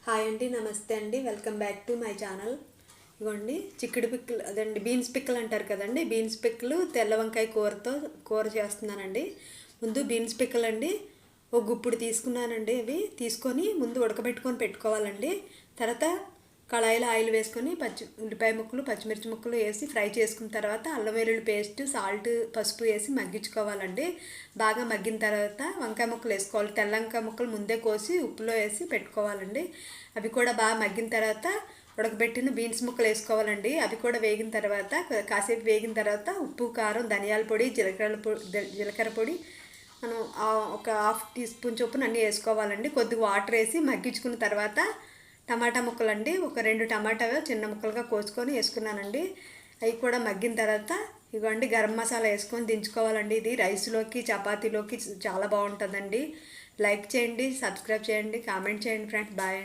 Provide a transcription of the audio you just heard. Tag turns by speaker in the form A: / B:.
A: Hi అండి, నమస్తే అండి. Welcome back to my channel. ఇవ్వండి చిక్కుడు పిక్కలు, అదండి బీన్స్ పిక్కలు అంటారు కదండి. బీన్స్ పిక్కలు తెల్ల వంకాయ కూర చేస్తున్నానండి. ముందు బీన్స్ పిక్కలు అండి ఒక గుప్పుడు తీసుకున్నానండి. అవి తీసుకొని ముందు ఉడకబెట్టుకొని పెట్టుకోవాలండి. తర్వాత కళాయిలో ఆయిల్ వేసుకొని ఉల్లిపాయ ముక్కలు, పచ్చిమిర్చి ముక్కలు వేసి ఫ్రై చేసుకున్న తర్వాత అల్లం వెల్లుల్లి పేస్ట్, సాల్ట్, పసుపు వేసి మగ్గించుకోవాలండి. బాగా మగ్గిన తర్వాత వంకాయ ముక్కలు వేసుకోవాలి. తెల్ల వంకాయ ముక్కలు ముందే కోసి ఉప్పులో వేసి పెట్టుకోవాలండి. అవి కూడా బాగా మగ్గిన తర్వాత ఉడకబెట్టిన బీన్స్ ముక్కలు వేసుకోవాలండి. అవి కూడా వేగిన తర్వాత కాసేపు వేగిన తర్వాత ఉప్పు, కారం, ధనియాల పొడి, జీలకర్ర పొడి మనం ఒక హాఫ్ టీ స్పూన్ చొప్పున అన్నీ వేసుకోవాలండి. కొద్దిగా వాటర్ వేసి మగ్గించుకున్న తర్వాత టమాటా ముక్కలు అండి, ఒక 2 టమాటా చిన్న ముక్కలుగా కోసుకొని వేసుకున్నానండి. అవి కూడా మగ్గిన తర్వాత ఇవ్వండి గరం మసాలా వేసుకొని దించుకోవాలండి. ఇది రైస్లోకి, చపాతీలోకి చాలా బాగుంటుందండి. లైక్ చేయండి, సబ్స్క్రైబ్ చేయండి, కామెంట్ చేయండి ఫ్రెండ్స్. బాయ్.